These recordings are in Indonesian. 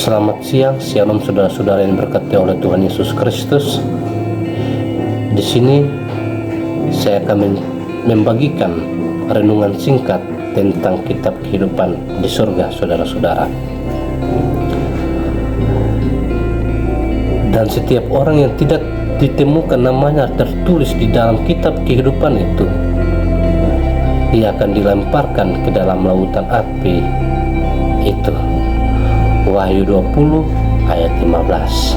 Selamat siang, shalom saudara-saudara yang berkati oleh Tuhan Yesus Kristus. Di sini saya akan membagikan renungan singkat tentang kitab kehidupan di surga, saudara-saudara. Dan setiap orang yang tidak ditemukan namanya tertulis di dalam kitab kehidupan itu, ia akan dilemparkan ke dalam lautan api itu. Wahyu 20 ayat 15.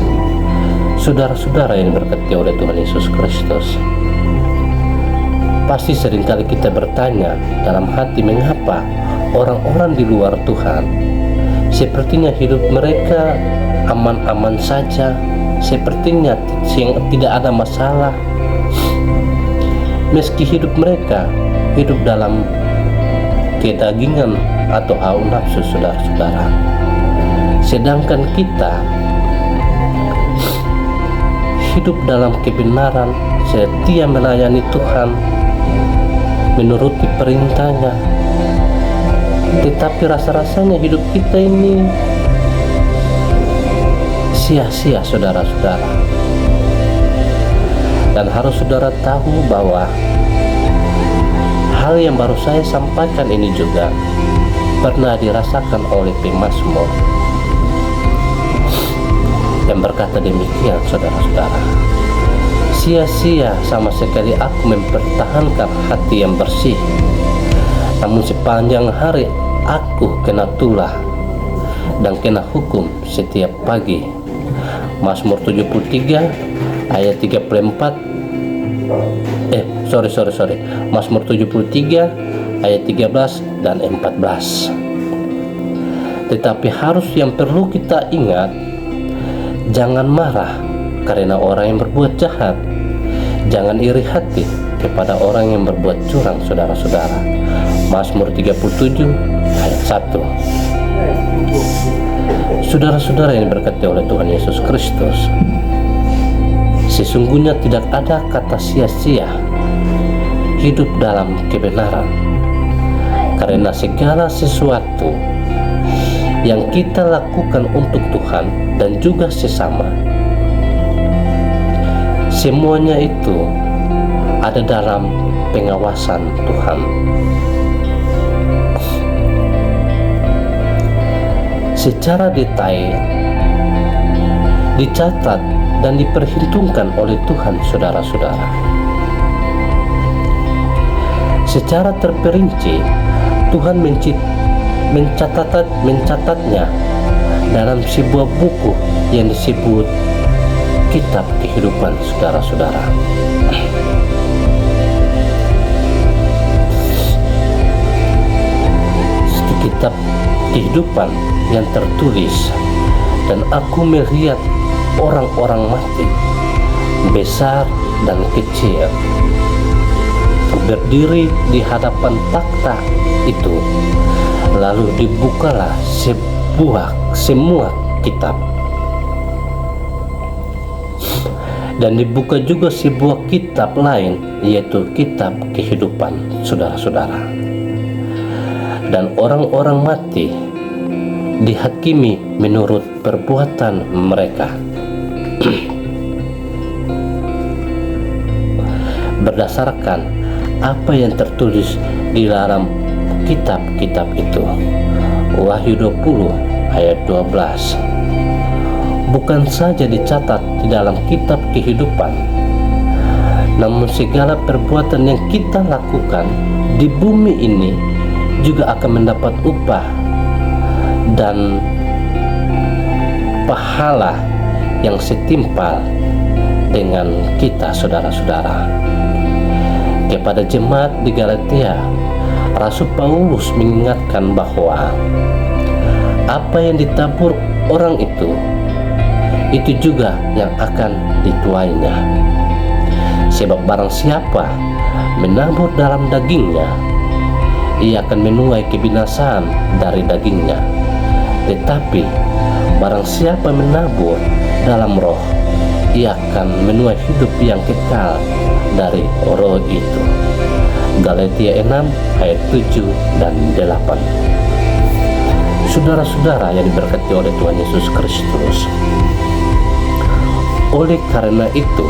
Saudara-saudara yang diberkati oleh Tuhan Yesus Kristus, pasti seringkali kita bertanya dalam hati, mengapa orang-orang di luar Tuhan sepertinya hidup mereka aman-aman saja, sepertinya tidak ada masalah, meski hidup mereka hidup dalam kedagingan atau hawa nafsu, saudara-saudara. Sedangkan kita hidup dalam kebenaran, setia melayani Tuhan, menuruti perintahnya, tetapi rasa-rasanya hidup kita ini sia-sia, saudara-saudara. Dan harus saudara tahu bahwa hal yang baru saya sampaikan ini juga pernah dirasakan oleh pemazmur yang berkata demikian, saudara-saudara. Sia-sia sama sekali aku mempertahankan hati yang bersih, namun sepanjang hari aku kena tulah dan kena hukum setiap pagi. Mazmur 73 ayat 34. Mazmur 73 ayat 13 dan 14. Tetapi harus yang perlu kita ingat, jangan marah karena orang yang berbuat jahat. Jangan iri hati kepada orang yang berbuat curang, saudara-saudara. Mazmur 37 ayat 1. Saudara-saudara yang diberkati oleh Tuhan Yesus Kristus, sesungguhnya tidak ada kata sia-sia hidup dalam kebenaran, karena segala sesuatu yang kita lakukan untuk Tuhan dan juga sesama, semuanya itu ada dalam pengawasan Tuhan. Secara detail dicatat dan diperhitungkan oleh Tuhan, saudara-saudara. Secara terperinci Tuhan mencatatnya dalam sebuah buku yang disebut kitab kehidupan, saudara-saudara. Kitab kehidupan yang tertulis, dan aku melihat orang-orang mati, besar dan kecil, berdiri di hadapan takhta itu. Lalu dibukalah semua kitab, dan dibuka juga sebuah kitab lain, yaitu kitab kehidupan, saudara-saudara. Dan orang-orang mati dihakimi menurut perbuatan mereka berdasarkan apa yang tertulis di dalam kitab-kitab itu. Wahyu 20 ayat 12. Bukan saja dicatat di dalam kitab kehidupan, namun segala perbuatan yang kita lakukan di bumi ini juga akan mendapat upah dan pahala yang setimpal dengan kita, saudara-saudara. Kepada jemaat di Galatia, Rasul Paulus mengingatkan bahwa apa yang ditabur orang itu juga yang akan dituainya. Sebab barang siapa menabur dalam dagingnya, ia akan menuai kebinasaan dari dagingnya. Tetapi barang siapa menabur dalam roh, ia akan menuai hidup yang kekal dari roh itu. Galatia 6 ayat 7 dan 8. Saudara-saudara yang diberkati oleh Tuhan Yesus Kristus, oleh karena itu,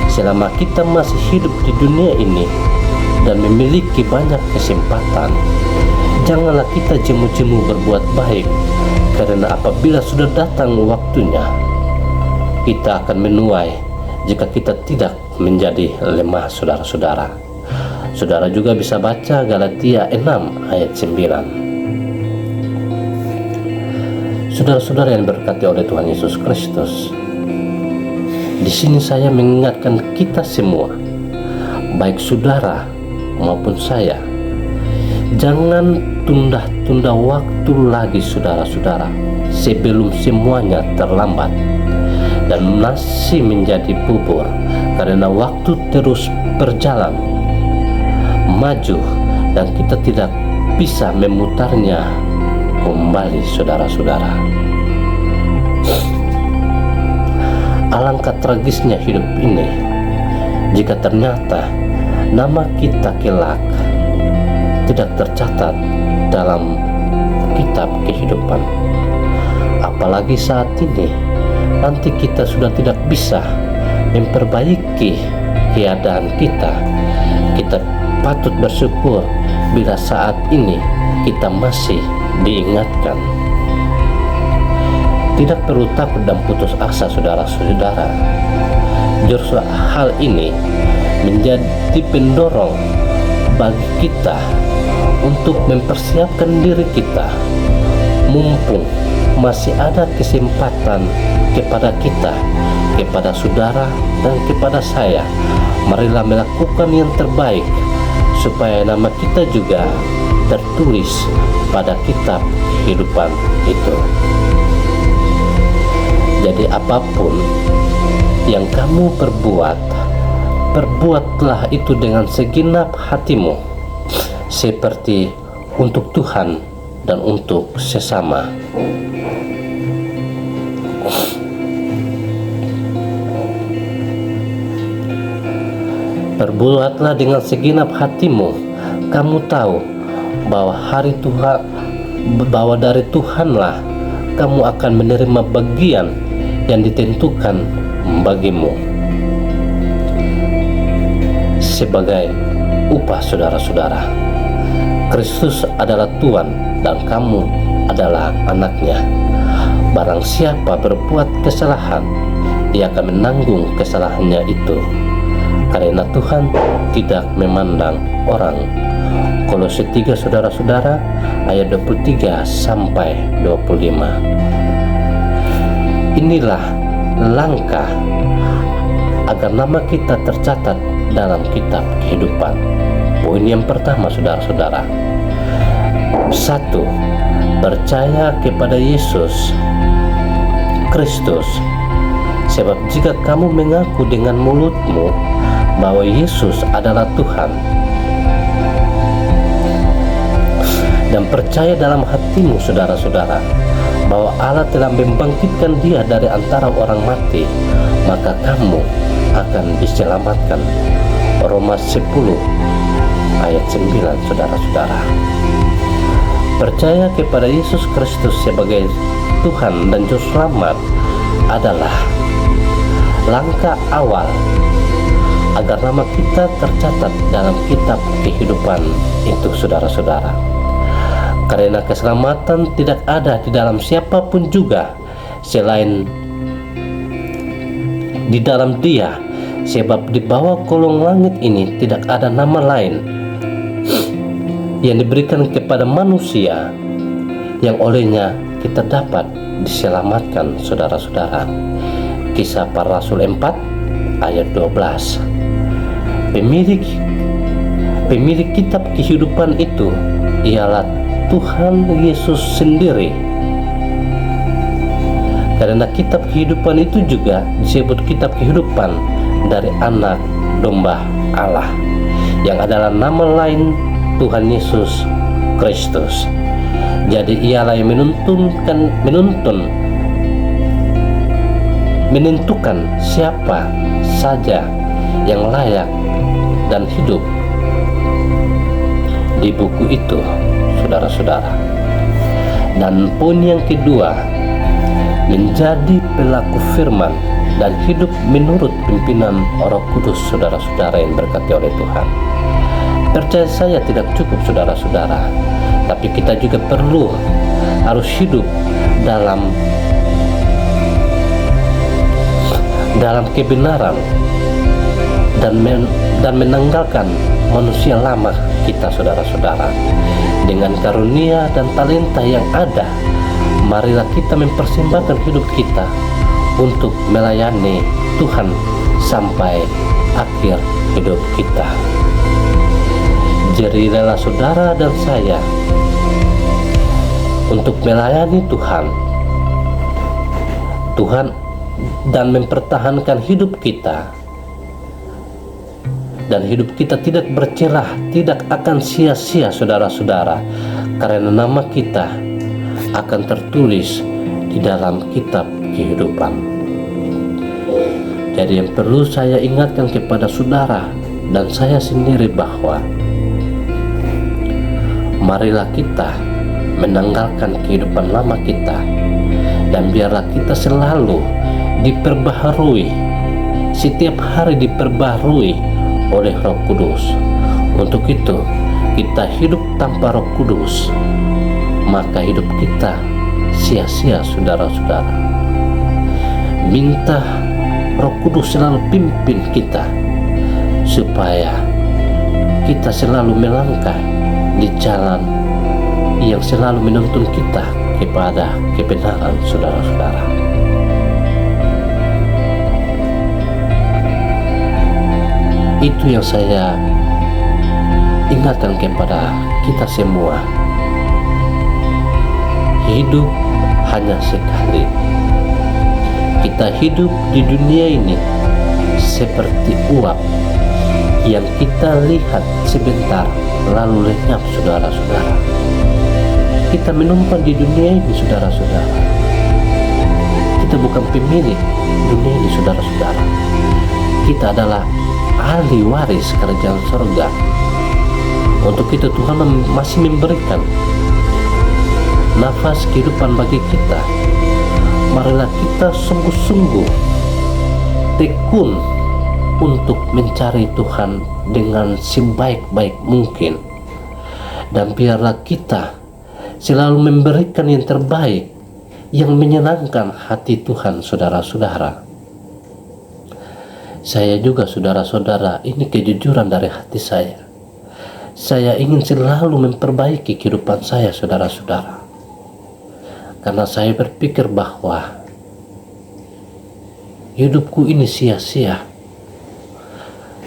selama kita masih hidup di dunia ini dan memiliki banyak kesempatan, janganlah kita jemu-jemu berbuat baik, karena apabila sudah datang waktunya, kita akan menuai jika kita tidak menjadi lemah, saudara-saudara. Saudara juga bisa baca Galatia 6 ayat 9. Saudara-saudara yang diberkati oleh Tuhan Yesus Kristus, di sini saya mengingatkan kita semua, baik saudara maupun saya, jangan tunda-tunda waktu lagi, saudara-saudara, sebelum semuanya terlambat dan masih menjadi bubur, karena waktu terus berjalan maju dan kita tidak bisa memutarnya kembali, saudara-saudara. Alangkah tragisnya hidup ini jika ternyata nama kita kelak tidak tercatat dalam kitab kehidupan. Apalagi saat ini, nanti kita sudah tidak bisa memperbaiki keadaan kita. Kita patut bersyukur bila saat ini kita masih diingatkan. Tidak perlu takut dan putus asa, saudara-saudara. Justru hal ini menjadi pendorong bagi kita untuk mempersiapkan diri kita, mumpung masih ada kesempatan kepada kita, kepada saudara dan kepada saya. Marilah melakukan yang terbaik supaya nama kita juga tertulis pada kitab kehidupan itu. Jadi apapun yang kamu perbuat, perbuatlah itu dengan segenap hatimu, seperti untuk Tuhan dan untuk sesama. Perbuatlah dengan segenap hatimu. Kamu tahu bahwa dari Tuhanlah kamu akan menerima bagian yang ditentukan bagimu sebagai upah, saudara-saudara. Kristus adalah Tuhan dan kamu adalah anaknya. Barang siapa berbuat kesalahan, ia akan menanggung kesalahannya itu, karena Tuhan tidak memandang orang. Kolose 3, saudara-saudara, ayat 23 sampai 25. Inilah langkah agar nama kita tercatat dalam kitab kehidupan. Poin yang pertama, saudara-saudara, 1. Percaya kepada Yesus Kristus. Sebab jika kamu mengaku dengan mulutmu bahwa Yesus adalah Tuhan dan percaya dalam hatimu, saudara-saudara, bahwa Allah telah membangkitkan Dia dari antara orang mati, maka kamu akan diselamatkan. Roma 10 ayat 9, saudara-saudara. Percaya kepada Yesus Kristus sebagai Tuhan dan Juru Selamat adalah langkah awal agar nama kita tercatat dalam kitab kehidupan itu, saudara-saudara. Karena keselamatan tidak ada di dalam siapapun juga selain di dalam Dia, sebab di bawah kolong langit ini tidak ada nama lain yang diberikan kepada manusia yang olehnya kita dapat diselamatkan, saudara-saudara. Kisah Para Rasul 4 ayat 12. Pemilik kitab kehidupan itu ialah Tuhan Yesus sendiri. Karena kitab kehidupan itu juga disebut kitab kehidupan dari anak domba Allah, yang adalah nama lain Tuhan Yesus Kristus. Jadi ialah yang menentukan siapa saja yang layak dan hidup di buku itu, saudara-saudara. Dan poin yang kedua, menjadi pelaku firman dan hidup menurut pimpinan Roh Kudus, saudara-saudara yang berkati oleh Tuhan. Percaya saya tidak cukup, saudara-saudara, tapi kita juga harus hidup dalam kebenaran dan menanggalkan manusia lama kita, saudara-saudara. Dengan karunia dan talenta yang ada, marilah kita mempersembahkan hidup kita untuk melayani Tuhan sampai akhir hidup kita. Jadilah saudara dan saya untuk melayani Tuhan dan mempertahankan hidup kita. Dan hidup kita tidak bercelah, tidak akan sia-sia, saudara-saudara, karena nama kita akan tertulis di dalam kitab kehidupan. Jadi yang perlu saya ingatkan kepada saudara dan saya sendiri bahwa marilah kita menanggalkan kehidupan lama kita, dan biarlah kita selalu diperbaharui, setiap hari diperbaharui oleh Roh Kudus. Untuk itu kita hidup tanpa Roh Kudus, maka hidup kita sia-sia, saudara-saudara. Minta Roh Kudus selalu pimpin kita supaya kita selalu melangkah di jalan yang selalu menuntun kita kepada kebenaran, saudara-saudara. Itu yang saya ingatkan kepada kita semua. Hidup hanya sekali. Kita hidup di dunia ini seperti uap yang kita lihat sebentar lalu lenyap, saudara-saudara. Kita menumpang di dunia ini, saudara-saudara. Kita bukan pemilik dunia ini, saudara-saudara. Kita adalah ahli waris kerajaan surga. Untuk itu Tuhan masih memberikan nafas kehidupan bagi kita. Marilah kita sungguh-sungguh tekun untuk mencari Tuhan dengan sebaik-baik mungkin, dan biarlah kita selalu memberikan yang terbaik yang menyenangkan hati Tuhan, saudara-saudara. Saya juga, saudara-saudara, ini kejujuran dari hati saya. Saya ingin selalu memperbaiki kehidupan saya, saudara-saudara, karena saya berpikir bahwa hidupku ini sia-sia.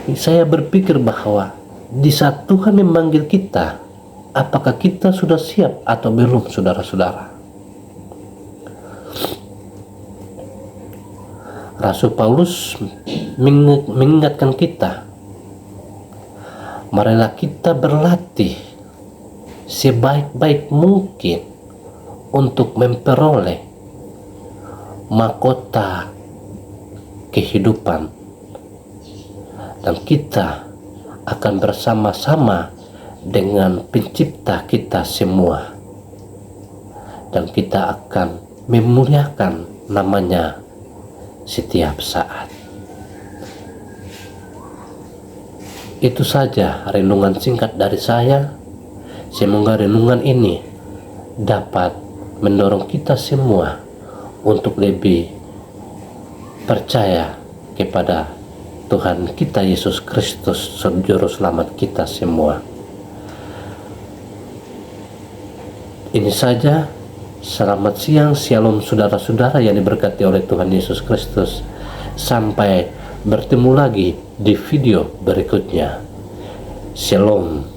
Saya berpikir bahwa di saat Tuhan memanggil kita, apakah kita sudah siap atau belum, saudara-saudara? Rasul Paulus mengingatkan kita, marilah kita berlatih sebaik-baik mungkin untuk memperoleh mahkota kehidupan, dan kita akan bersama-sama dengan pencipta kita semua, dan kita akan memuliakan namanya setiap saat. Itu saja renungan singkat dari saya. Semoga renungan ini dapat mendorong kita semua untuk lebih percaya kepada Tuhan kita Yesus Kristus, Juru Selamat kita semua. Ini saja. Selamat siang, shalom, saudara-saudara yang diberkati oleh Tuhan Yesus Kristus. Sampai bertemu lagi di video berikutnya. Shalom.